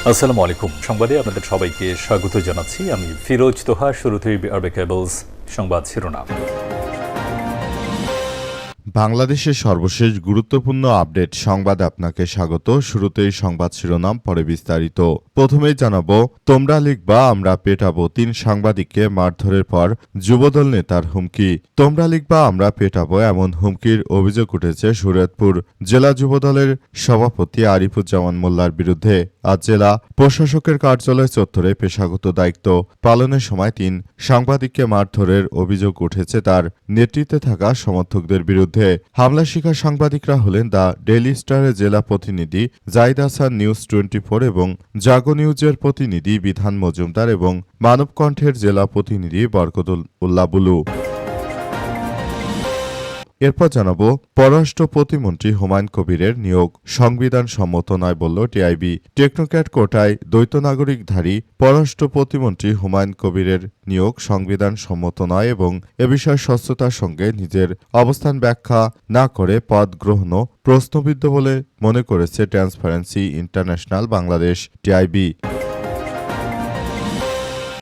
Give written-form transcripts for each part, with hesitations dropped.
আসসালামু আলাইকুম। সংবাদে আপনাদের সবাইকে স্বাগত জানাচ্ছি। আমি ফিরোজ তোহা। শুরুতেই আরবে কেবলস সংবাদ শিরোনাম। বাংলাদেশের সর্বশেষ গুরুত্বপূর্ণ আপডেট সংবাদে আপনাকে স্বাগত। শুরুতেই সংবাদ শিরোনাম, পরে বিস্তারিত। প্রথমেই জানাবো, তোমরা লিখবা আমরা পেটাবো, ৩ সাংবাদিককে মারধরের পর যুবদল নেতার হুমকি। তোমরা লিখবা আমরা পেটাবো এমন হুমকির অভিযোগ উঠেছে শরীয়তপুর জেলা যুবদলের সভাপতি আরিফুজ্জামান মোল্লার বিরুদ্ধে। আজ জেলা প্রশাসকের কার্যালয় চত্বরে পেশাগত দায়িত্ব পালনের সময় ৩ সাংবাদিককে মারধরের অভিযোগ উঠেছে তার নেতৃত্বে থাকা সমর্থকদের বিরুদ্ধে। হামলা শিকার সাংবাদিকরা হলেন দ্য ডেইলি স্টারের জেলা প্রতিনিধি জাহিদ হাসান, নিউজ 24 এবং জাগো নিউজের প্রতিনিধি বিধান মজুমদার এবং মানবকণ্ঠের জেলা প্রতিনিধি বরকতুল উল্লাহ বুলু। এরপর জানাবো, পররাষ্ট্র প্রতিমন্ত্রী হুমায়ুন কবিরের নিয়োগ সংবিধান সম্মত নয় বলল টিআইবি। টেকনোক্র্যাট কোটায় দ্বৈত নাগরিকধারী পররাষ্ট্র প্রতিমন্ত্রী হুমায়ুন কবিরের নিয়োগ সংবিধান সম্মত নয় এবং এ বিষয়ে স্বচ্ছতার সঙ্গে নিজের অবস্থান ব্যাখ্যা না করে পদ গ্রহণও প্রশ্নবিদ্ধ বলে মনে করেছে ট্রান্সপারেন্সি ইন্টারন্যাশনাল বাংলাদেশ, টিআইবি।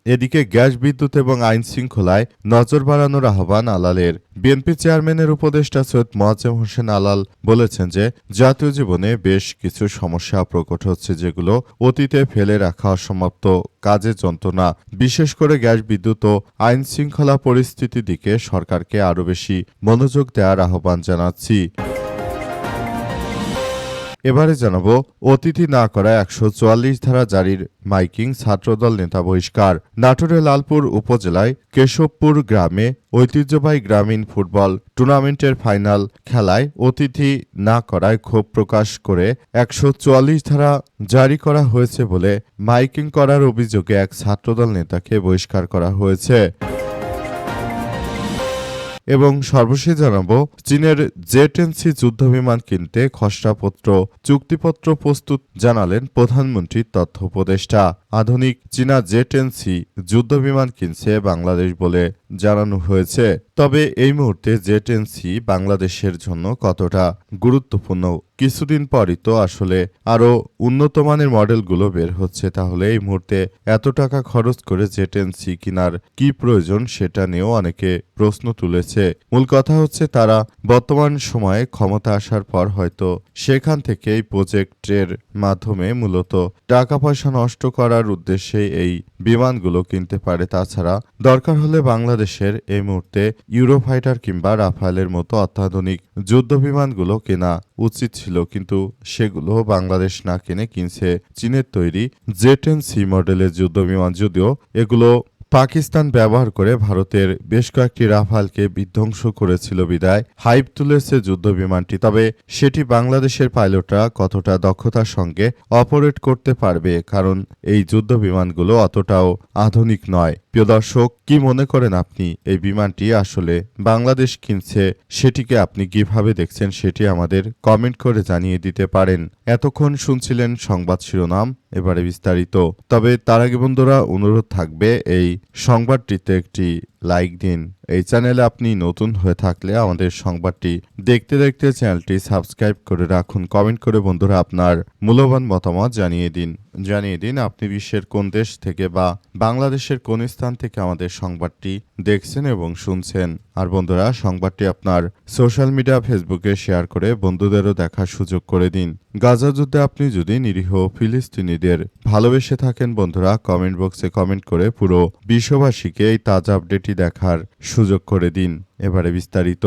এদিকে গ্যাস, বিদ্যুৎ এবং আইন শৃঙ্খলায় নজর বাড়ানোর আহ্বান আলালের। বিএনপি চেয়ারম্যানের উপদেষ্টা সৈয়দ মোয়াজ্জেম হোসেন আলাল বলেছেন যে জাতীয় জীবনে বেশ কিছু সমস্যা প্রকট হচ্ছে, যেগুলো অতীতে ফেলে রাখা অসমাপ্ত কাজের যন্ত্রণা। বিশেষ করে গ্যাস, বিদ্যুৎ ও আইন শৃঙ্খলা পরিস্থিতির দিকে সরকারকে আরও বেশি মনোযোগ দেওয়ার আহ্বান জানাচ্ছি। এবারে জানাবো, অতিথি না করা ১৪৪ ধারা জারির মাইকিং, ছাত্রদল নেতা বহিষ্কার। নাটোরের লালপুর উপজেলায় কেশবপুর গ্রামে ঐতিহ্যবাহী গ্রামীণ ফুটবল টুর্নামেন্টের ফাইনাল খেলায় অতিথি না করায় ক্ষোভ প্রকাশ করে ১৪৪ ধারা জারি করা হয়েছে বলে মাইকিং করার অভিযোগে এক ছাত্রদল নেতাকে বহিষ্কার করা হয়েছে। এবং সর্বশেষ জানাবো, চীনের জেট-এনসি যুদ্ধবিমান কিনতে খসড়াপত্র চুক্তিপত্র প্রস্তুত জানালেন প্রধানমন্ত্রীর তথ্য উপদেষ্টা। আধুনিক চীনা জেট-এনসি যুদ্ধবিমান কিনছে বাংলাদেশ বলে জানানো হয়েছে। তবে এই মুহূর্তে জেট-এনসি বাংলাদেশের জন্য কতটা গুরুত্বপূর্ণ, কিছুদিন পরই তো আসলে আরও উন্নতমানের মডেলগুলো বের হচ্ছে, তাহলে এই মুহূর্তে এত টাকা খরচ করে জেট-এনসি কেনার কি প্রয়োজন, সেটা নিয়েও অনেকে প্রশ্ন তুলেছে। মূল কথা হচ্ছে, তারা বর্তমান সময়ে ক্ষমতা আসার পর হয়তো সেখান থেকে এই প্রজেক্টের মাধ্যমে মূলত টাকা পয়সা নষ্ট করার উদ্দেশ্যে এই বিমানগুলো কিনতে পারে। তাছাড়া দরকার হলে বাংলাদেশের এই মুহূর্তে ইউরোফাইটার কিংবা রাফায়েলের মতো অত্যাধুনিক যুদ্ধ বিমানগুলো কেনা উচিত ছিল, কিন্তু সেগুলো বাংলাদেশ না কিনে কিনছে চীনের তৈরি জেট-এনসি মডেলের যুদ্ধ বিমান। যদিও এগুলো পাকিস্তান ব্যবহার করে ভারতের বেশ কয়েকটি রাফালকে বিধ্বংস করেছিল বিদায় হাইপ তুলেছে যুদ্ধ বিমানটি। তবে সেটি বাংলাদেশের পাইলটরা কতটা দক্ষতার সঙ্গে অপারেট করতে পারবে, কারণ এই যুদ্ধ বিমানগুলো অতটাও আধুনিক নয়। প্রিয় দর্শক, কি মনে করেন আপনি, এই বিমানটি আসলে বাংলাদেশ কিনছে সেটিকে আপনি কিভাবে দেখছেন, সেটি আমাদের কমেন্ট করে জানিয়ে দিতে পারেন। এতক্ষণ শুনছিলেন সংবাদ শিরোনাম, এবারে বিস্তারিত। তবে তার আগে বন্ধুরা, অনুরোধ থাকবে এই সংবাদটিতে একটি লাইক দিন। এই চ্যানেলে আপনি নতুন হয়ে থাকলে আমাদের সংবাদটি দেখতে দেখতে চ্যানেলটি সাবস্ক্রাইব করে রাখুন। কমেন্ট করে বন্ধুরা আপনার মূল্যবান মতামত জানিয়ে দিন আপনি বিশ্বের কোন দেশ থেকে বা বাংলাদেশের কোন স্থান থেকে আমাদের সংবাদটি দেখছেন এবং শুনছেন। আর বন্ধুরা, সংবাদটি আপনার সোশ্যাল মিডিয়া ফেসবুকে শেয়ার করে বন্ধুদেরও দেখার সুযোগ করে দিন। গাজা যুদ্ধে আপনি যদি নিরীহ ফিলিস্তিনিদের ভালোবেসে থাকেন বন্ধুরা, কমেন্ট বক্সে কমেন্ট করে পুরো বিশ্ববাসীকে এই তাজা আপডেটটি দেখার সুযোগ করে দিন। এবারে বিস্তারিত।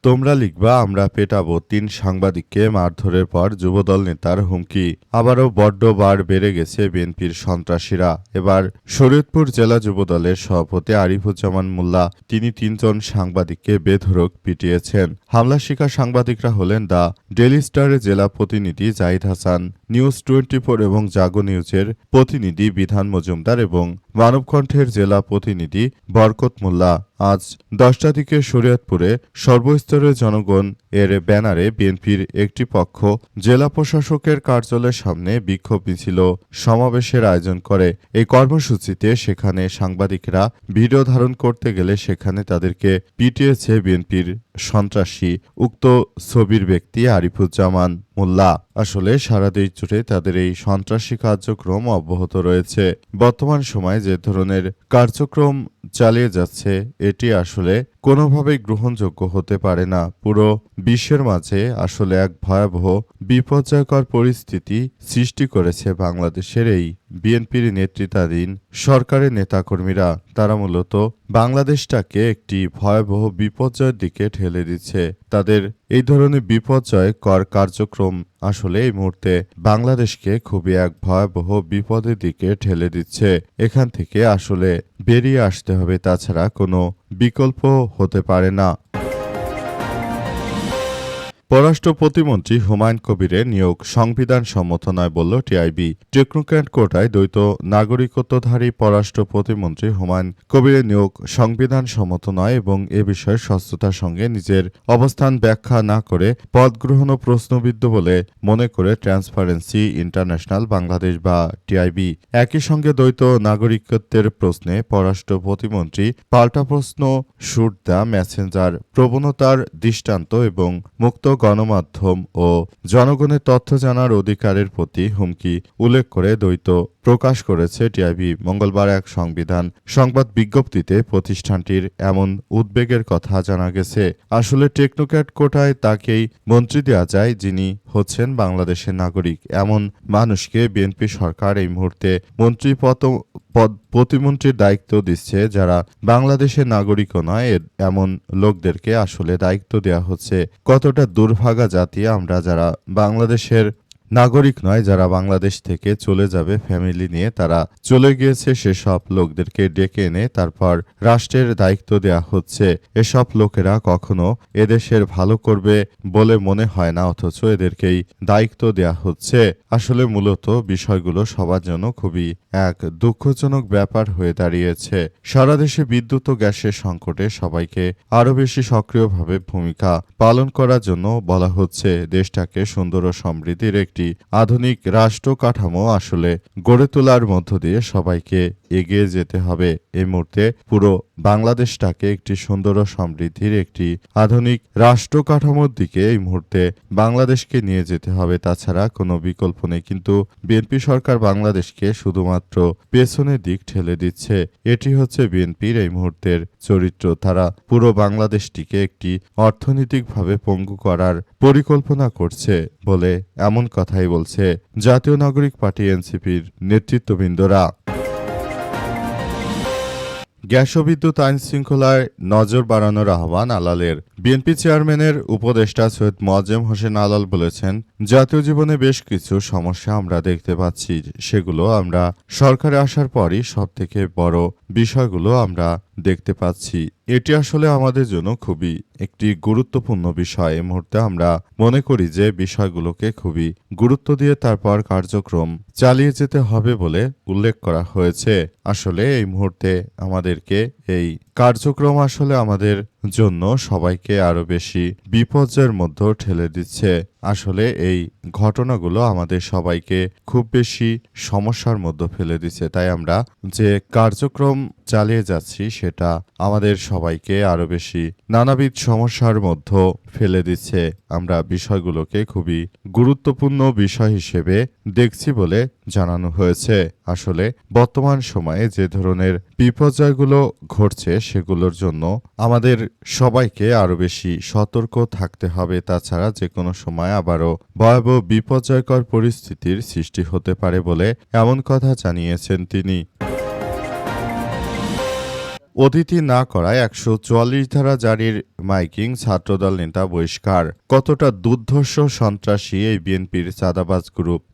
তোমরা লিখবা আমরা পেটাবো, ৩ সাংবাদিককে মারধরের পর যুবদল নেতার হুমকি। আবারও বড্ড বার বেড়ে গেছে বিএনপির সন্ত্রাসীরা। এবার শরীয়তপুর জেলা যুবদলের সভাপতি আরিফুজ্জামান মোল্লা তিনি ৩ জন সাংবাদিককে বেধড়ক পিটিয়েছেন। হামলা শিকার সাংবাদিকরা হলেন দ্য ডেইলি স্টারের জেলা প্রতিনিধি জাহিদ হাসান, নিউজ 24 এবং জাগো নিউজের প্রতিনিধি বিধান মজুমদার এবং মানবকণ্ঠের জেলা প্রতিনিধি বরকত মোল্লা। আজ 10টার দিকে শরীয়তপুরে সর্বস্তরের জনগণ এর ব্যানারে বিএনপির একটি পক্ষ জেলা প্রশাসকের কার্যালয়ের সামনে বিক্ষোভ মিছিল সমাবেশের আয়োজন করে। এই কর্মসূচিতে সেখানে সাংবাদিকরা ভিডিও ধারণ করতে গেলে সেখানে তাদেরকে পিটিয়েছে বিএনপির সন্ত্রাসী। উক্ত ছবির ব্যক্তি আরিফুজ্জামান মোল্লা। আসলে সারা দেশ জুড়ে তাদের এই সন্ত্রাসী কার্যক্রম অব্যাহত রয়েছে। বর্তমান সময়ে যে ধরনের কার্যক্রম চালিয়ে যাচ্ছে এটি আসলে কোনোভাবেই গ্রহণযোগ্য হতে পারে না। পুরো বিশ্বের মাঝে আসলে এক ভয়াবহ বিপর্যয়কর পরিস্থিতি সৃষ্টি করেছে বাংলাদেশের এই বিএনপির নেতৃত্বাধীন সরকারের নেতাকর্মীরা। তারা মূলত বাংলাদেশটাকে একটি ভয়াবহ বিপর্যয়ের দিকে ঠেলে দিচ্ছে। তাদের এই ধরনের বিপর্যয়কর কার্যক্রম আসলে এই মুহূর্তে বাংলাদেশকে খুবই এক ভয়াবহ বিপদের দিকে ঠেলে দিচ্ছে। এখান থেকে আসলে বেরিয়ে আসতে হবে, তাছাড়া কোনো বিকল্প হতে পারে না। পররাষ্ট্র প্রতিমন্ত্রী হুমায়ুন কবিরের নিয়োগ সংবিধান সম্মত নয় বলল টিআইবি। টেকনোক্র্যাট কোটায় দ্বৈত নাগরিকত্বধারী পররাষ্ট্র প্রতিমন্ত্রী হুমায়ুন কবিরের নিয়োগ সংবিধান সম্মত নয় এবং এ বিষয়ে স্বচ্ছতার সঙ্গে নিজের অবস্থান ব্যাখ্যা না করে পদ গ্রহণও প্রশ্নবিদ্ধ বলে মনে করে ট্রান্সপারেন্সি ইন্টারন্যাশনাল বাংলাদেশ বা টিআইবি। একই সঙ্গে দ্বৈত নাগরিকত্বের প্রশ্নে পররাষ্ট্র প্রতিমন্ত্রী পাল্টা প্রশ্ন শুট দ্য মেসেঞ্জার প্রবণতার দৃষ্টান্ত এবং মুক্ত গণমাধ্যম ও জনগণের তথ্য জানার অধিকারের প্রতি হুমকি উল্লেখ করে দ্বৈত প্রকাশ করেছে টিআইবি। মঙ্গলবার এক সংবাদ বিজ্ঞপ্তিতে প্রতিষ্ঠানটির এমন উদ্বেগের কথা জানা গেছে। আসলে টেকনোক্র্যাট কোটায় তাকেই মন্ত্রী দেওয়া যায় যিনি হচ্ছেন বাংলাদেশের নাগরিক। এমন মানুষকে বিএনপি সরকার এই মুহূর্তে প্রতিমন্ত্রীর দায়িত্ব দিচ্ছে যারা বাংলাদেশের নাগরিকও নয়। এমন লোকদেরকে আসলে দায়িত্ব দেওয়া হচ্ছে। কতটা দুর্ভাগা জাতি আমরা, যারা বাংলাদেশের নাগরিক নয়, যারা বাংলাদেশ থেকে চলে যাবে ফ্যামিলি নিয়ে, তারা চলে গিয়েছে, সেসব লোকদেরকে ডেকে এনে তারপর রাষ্ট্রের দায়িত্ব দেয়া হচ্ছে। এসব লোকেরা কখনো এদেশের ভালো করবে বলে মনে হয় না, অথচ এদেরকেই দায়িত্ব দেয়া হচ্ছে। আসলে মূলত বিষয়গুলো সবার জন্য খুবই এক দুঃখজনক ব্যাপার হয়ে দাঁড়িয়েছে। সারা দেশে বিদ্যুৎ ও গ্যাসের সংকটে সবাইকে আরও বেশি সক্রিয়ভাবে ভূমিকা পালন করার জন্য বলা হচ্ছে। দেশটাকে সুন্দর ও সমৃদ্ধির একটি আধুনিক রাষ্ট্র কাঠামো আসলে গড়ে তোলার মধ্য দিয়ে সবাইকে এগিয়ে যেতে হবে। এই মুহূর্তে পুরো বাংলাদেশটাকে একটি সুন্দর ও সমৃদ্ধির একটি আধুনিক রাষ্ট্র কাঠামোর দিকে এই মুহূর্তে বাংলাদেশকে নিয়ে যেতে হবে, তাছাড়া কোনো বিকল্প নেই। কিন্তু বিএনপি সরকার বাংলাদেশকে শুধুমাত্র পেছনের দিক ঠেলে দিচ্ছে। এটি হচ্ছে বিএনপির এই মুহূর্তের চরিত্র। তারা পুরো বাংলাদেশটিকে একটি অর্থনৈতিকভাবে পঙ্গু করার পরিকল্পনা করছে বলে এমন কথাই বলছে জাতীয় নাগরিক পার্টি এনসিপির নেতৃত্ববৃন্দরা। গ্যাস ও বিদ্যুৎ আইন শৃঙ্খলায় নজর বাড়ানোর আহ্বান আলালের। বিএনপি চেয়ারম্যানের উপদেষ্টা সৈয়দ মোয়াজ্জেম হোসেন আলাল বলেছেন, জাতীয় জীবনে বেশ কিছু সমস্যা আমরা দেখতে পাচ্ছি, সেগুলো আমরা সরকারে আসার পরই সবথেকে বড় বিষয়গুলো আমরা দেখতে পাচ্ছি। এটি আসলে আমাদের জন্য খুবই একটি গুরুত্বপূর্ণ বিষয়। এই মুহূর্তে আমরা মনে করি যে বিষয়গুলোকে খুবই গুরুত্ব দিয়ে তারপর কার্যক্রম চালিয়ে যেতে হবে বলে উল্লেখ করা হয়েছে। আসলে এই মুহূর্তে আমাদেরকে এই কার্যক্রম আসলে আমাদের জন্য সবাইকে আরো বেশি বিপর্যয়ের মধ্যে ঠেলে দিচ্ছে। আসলে এই ঘটনাগুলো আমাদের সবাইকে খুব বেশি সমস্যার মধ্যে ফেলে দিচ্ছে। তাই আমরা যে কার্যক্রম চালিয়ে যাচ্ছি সেটা আমাদের সবাইকে আরো বেশি নানাবিধ সমস্যার মধ্যে ফেলে দিচ্ছে। আমরা বিষয়গুলোকে খুবই গুরুত্বপূর্ণ বিষয় হিসেবে দেখছি বলে জানানো হয়েছে। আসলে বর্তমান সময়ে যে ধরনের বিপর্যয়গুলো ঘটছে সেগুলোর জন্য আমাদের সবাইকে আরো বেশি সতর্ক থাকতে হবে। তাছাড়া যে কোনো সময় আবারও ভয়াবহ বিপর্যয়কর পরিস্থিতির সৃষ্টি হতে পারে বলে এমন কথা জানিয়েছেন তিনি। অতিথি না করায় ১৪৪ ধারা জারির মাইকিং, ছাত্রদল নেতা বহিষ্কার। কতটা দুর্ধর্ষ সন্ত্রাসী এই বিএনপির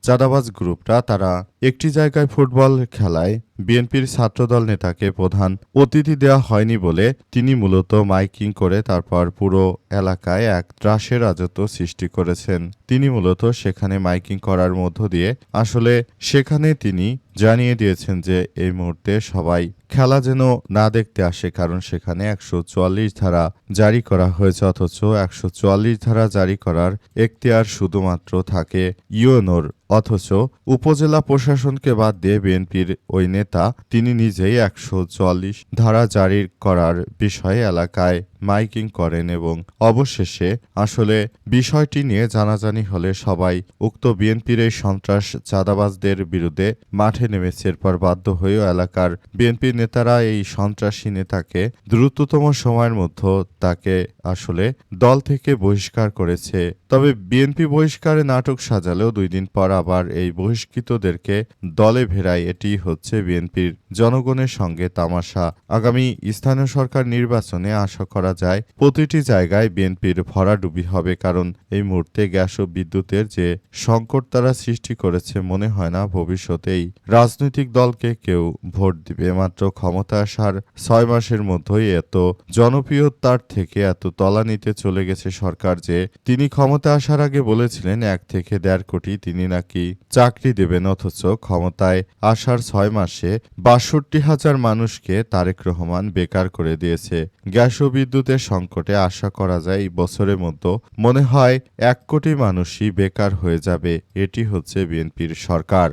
চাঁদাবাজ গ্রুপটা, তারা একটি জায়গায় ফুটবল খেলায় বিএনপির ছাত্রদল নেতাকে প্রধান অতিথি দেওয়া হয়নি বলে তিনি মূলত মাইকিং করে তারপর পুরো এলাকায় এক ত্রাসের রাজত্ব সৃষ্টি করেছেন। তিনি মূলত সেখানে মাইকিং করার মধ্য দিয়ে আসলে সেখানে তিনি জানিয়ে দিয়েছেন যে এই মুহূর্তে সবাই খেলা যেন না দেখতে আসে, কারণ সেখানে ১৪৪ ধারা জারি করা হয়েছে। অথচ ১৪৪ ধারা জারি করার এখতিয়ার শুধুমাত্র থাকে ইউএনওর। অথচ উপজেলা প্রশাসনকে বাদ দিয়ে বিএনপির ওই নেতা তিনি নিজেই ১৪৪ ধারা জারি করার বিষয়ে এলাকায় মাইকিং করেন এবং অবশেষে আসলে বিষয়টি নিয়ে জানাজানি হলে সবাই উক্ত বিএনপির এই সন্ত্রাস চাঁদাবাজদের বিরুদ্ধে মাঠে নেমেছে। এরপর বাধ্য হয়েও এলাকার বিএনপির নেতারা এই সন্ত্রাসী নেতাকে দ্রুততম সময়ের মধ্যে তাকে আসলে দল থেকে বহিষ্কার করেছে। তবে বিএনপি বহিষ্কারে নাটক সাজালেও 2 দিন পর আবার এই বহিষ্কৃতদেরকে দলে ভেড়ায়। এটি হচ্ছে বিএনপির জনগণের সঙ্গে তামাশা। আগামী স্থানীয় সরকার নির্বাচনে আশা করা যায় প্রতিটি জায়গায় বিএনপির ভরাডুবি হবে, কারণ এই মুহূর্তে গ্যাস ও বিদ্যুতের যে সংকট তারা সৃষ্টি করেছে, মনে হয় না ভবিষ্যতেই রাজনৈতিক দলকে কেউ ভোট দিবে। মাত্র ক্ষমতা আসার 6 মাসের মধ্যেই এত জনপ্রিয়তার থেকে এত তলানিতে চলে গেছে সরকার যে তিনি ক্ষমতা আসার আগে বলেছিলেন 1 থেকে 1.5 কোটি তিনি নাকি চাকরি দেবেন, অথচ ক্ষমতায় আসার 6 মাসে ৬২,০০০ মানুষকে তারেক রহমান বেকার করে দিয়েছে। গ্যাস ও বিদ্যুতের সংকটে আশা করা যায় এই বছরের মধ্যে মনে হয় 1 কোটি মানুষই বেকার হয়ে যাবে। এটি হচ্ছে বিএনপির সরকার।